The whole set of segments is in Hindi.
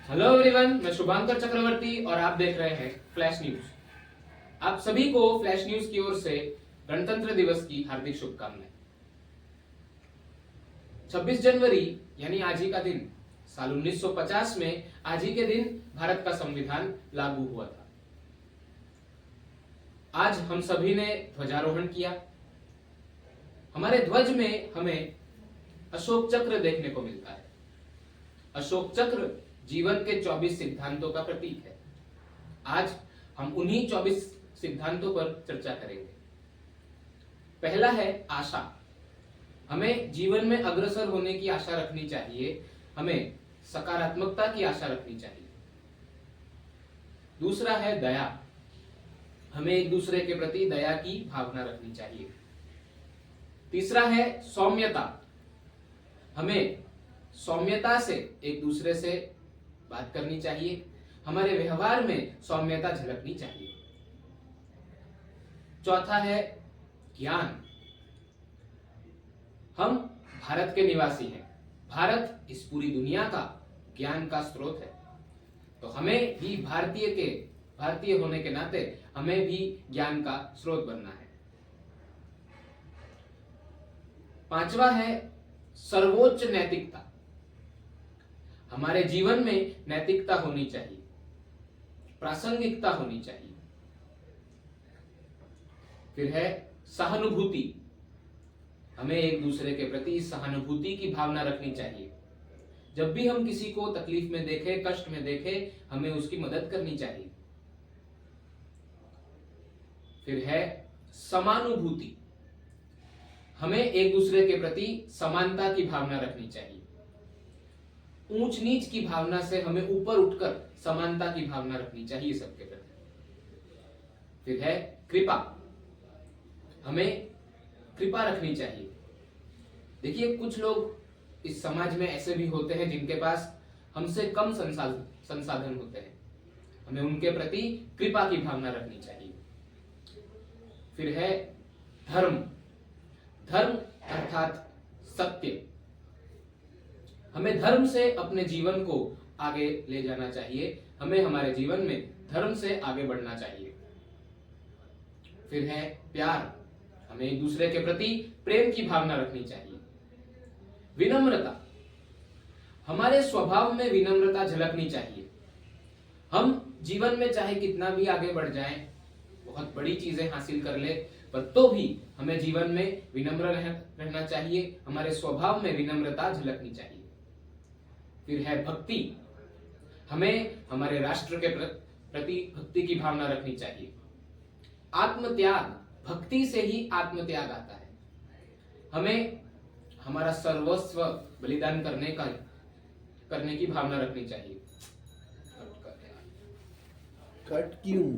हेलो एवरीवन, मैं शुभांकर चक्रवर्ती और आप देख रहे हैं फ्लैश न्यूज। आप सभी को फ्लैश न्यूज की ओर से गणतंत्र दिवस की हार्दिक शुभकामनाएं। 26 जनवरी यानी आज ही का दिन, साल 1950 में आज ही के दिन भारत का संविधान लागू हुआ था। आज हम सभी ने ध्वजारोहण किया। हमारे ध्वज में हमें अशोक चक्र देखने को मिलता है। अशोक चक्र जीवन के 24 सिद्धांतों का प्रतीक है। आज हम उन्हीं 24 सिद्धांतों पर चर्चा करेंगे। पहला है आशा। हमें जीवन में अग्रसर होने की आशा रखनी चाहिए। हमें सकारात्मकता की आशा रखनी चाहिए। दूसरा है दया। हमें एक दूसरे के प्रति दया की भावना रखनी चाहिए। तीसरा है सौम्यता। हमें सौम्यता से एक दूसरे से बात करनी चाहिए। हमारे व्यवहार में सौम्यता झलकनी चाहिए। चौथा है ज्ञान। हम भारत के निवासी हैं। भारत इस पूरी दुनिया का ज्ञान का स्रोत है, तो हमें भी भारतीय होने के नाते हमें भी ज्ञान का स्रोत बनना है। पांचवा है सर्वोच्च नैतिकता। हमारे जीवन में नैतिकता होनी चाहिए, प्रासंगिकता होनी चाहिए। फिर है सहानुभूति। हमें एक दूसरे के प्रति सहानुभूति की भावना रखनी चाहिए। जब भी हम किसी को तकलीफ में देखें, कष्ट में देखें, हमें उसकी मदद करनी चाहिए। फिर है समानुभूति। हमें एक दूसरे के प्रति समानता की भावना रखनी चाहिए। ऊंच नीच की भावना से हमें ऊपर उठकर समानता की भावना रखनी चाहिए सबके प्रति। फिर है कृपा। हमें कृपा रखनी चाहिए। देखिए, कुछ लोग इस समाज में ऐसे भी होते हैं जिनके पास हमसे कम संसाधन होते हैं। हमें उनके प्रति कृपा की भावना रखनी चाहिए। फिर है धर्म। धर्म अर्थात सत्य। हमें धर्म से अपने जीवन को आगे ले जाना चाहिए। हमें हमारे जीवन में धर्म से आगे बढ़ना चाहिए। फिर है प्यार। हमें एक दूसरे के प्रति प्रेम की भावना रखनी चाहिए। विनम्रता। हमारे स्वभाव में विनम्रता झलकनी चाहिए। हम जीवन में चाहे कितना भी आगे बढ़ जाएं, बहुत बड़ी चीजें हासिल कर ले, पर तो भी हमें जीवन में विनम्र रहना चाहिए। हमारे स्वभाव में विनम्रता झलकनी चाहिए। फिर है भक्ति। हमें हमारे राष्ट्र के प्रति भक्ति की भावना रखनी चाहिए। आत्मत्याग। भक्ति से ही आत्मत्याग आता है। हमें हमारा सर्वस्व बलिदान करने की भावना रखनी चाहिए। कट क्यों?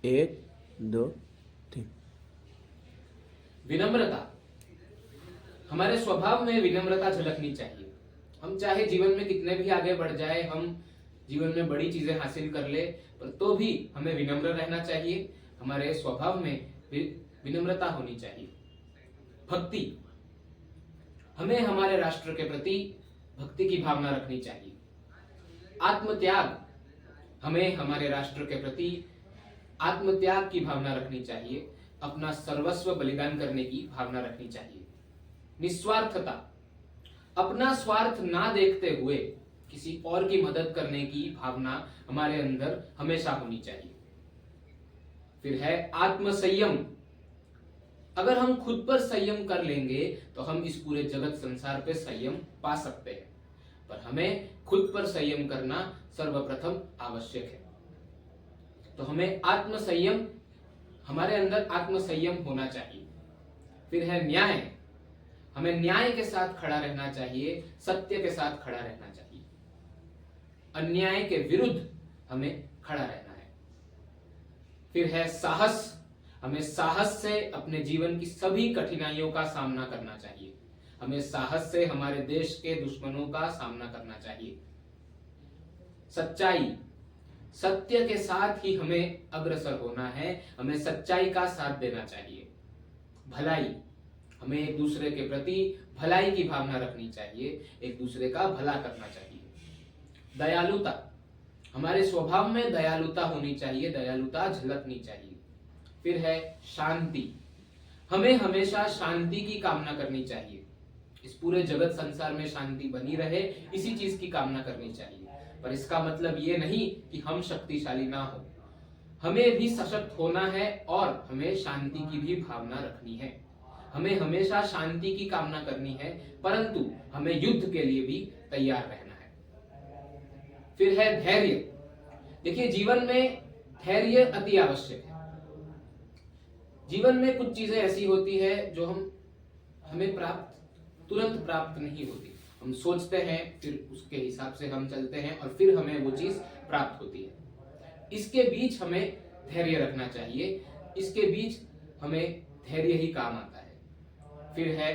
1 2 3। विनम्रता। हमारे स्वभाव में विनम्रता झलकनी चाहिए। हम चाहे जीवन में कितने भी आगे बढ़ जाए, हम जीवन में बड़ी चीजें हासिल कर ले, पर तो भी हमें विनम्र रहना चाहिए। हमारे स्वभाव में विनम्रता होनी चाहिए। भक्ति। हमें हमारे राष्ट्र के प्रति भक्ति की भावना रखनी चाहिए। आत्मत्याग। हमें हमारे राष्ट्र के प्रति आत्मत्याग की भावना रखनी चाहिए। अपना सर्वस्व बलिदान करने की भावना रखनी चाहिए। निस्वार्थता। अपना स्वार्थ ना देखते हुए किसी और की मदद करने की भावना हमारे अंदर हमेशा होनी चाहिए। फिर है आत्मसंयम। अगर हम खुद पर संयम कर लेंगे तो हम इस पूरे जगत संसार पे संयम पा सकते हैं, पर हमें खुद पर संयम करना सर्वप्रथम आवश्यक है। तो हमें आत्मसंयम, हमारे अंदर आत्मसंयम होना चाहिए। फिर है न्याय। हमें न्याय के साथ खड़ा रहना चाहिए, सत्य के साथ खड़ा रहना चाहिए। अन्याय के विरुद्ध हमें खड़ा रहना है। फिर है साहस। हमें साहस से अपने जीवन की सभी कठिनाइयों का सामना करना चाहिए। हमें साहस से हमारे देश के दुश्मनों का सामना करना चाहिए। सच्चाई। सत्य के साथ ही हमें अग्रसर होना है। हमें सच्चाई का साथ देना चाहिए। भलाई। हमें एक दूसरे के प्रति भलाई की भावना रखनी चाहिए, एक दूसरे का भला करना चाहिए। दयालुता, हमारे स्वभाव में दयालुता होनी चाहिए, दयालुता झलकनी चाहिए। फिर है शांति, हमें हमेशा शांति की कामना करनी चाहिए। इस पूरे जगत संसार में शांति बनी रहे, इसी चीज की कामना करनी चाहिए। पर इसका मतलब ये नहीं कि हम शक्तिशाली ना हो, हमें भी सशक्त होना है और हमें शांति की भी भावना रखनी है। हमें हमेशा शांति की कामना करनी है, परंतु हमें युद्ध के लिए भी तैयार रहना है। फिर है धैर्य। देखिए, जीवन में धैर्य अति आवश्यक है। जीवन में कुछ चीजें ऐसी होती है जो हमें तुरंत प्राप्त नहीं होती। हम सोचते हैं, फिर उसके हिसाब से हम चलते हैं और फिर हमें वो चीज प्राप्त होती है। इसके बीच हमें धैर्य रखना चाहिए, इसके बीच हमें धैर्य ही काम आता है। फिर है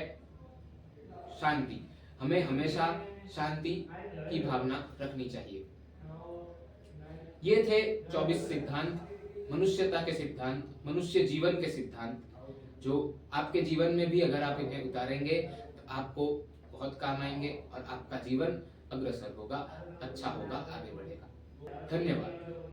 शांति, हमें हमेशा शांति की भावना रखनी चाहिए। ये थे 24 सिद्धांत, मनुष्यता के सिद्धांत, मनुष्य जीवन के सिद्धांत, जो आपके जीवन में भी अगर आप इन्हें उतारेंगे तो आपको बहुत काम आएंगे और आपका जीवन अग्रसर होगा, अच्छा होगा, आगे बढ़ेगा। धन्यवाद।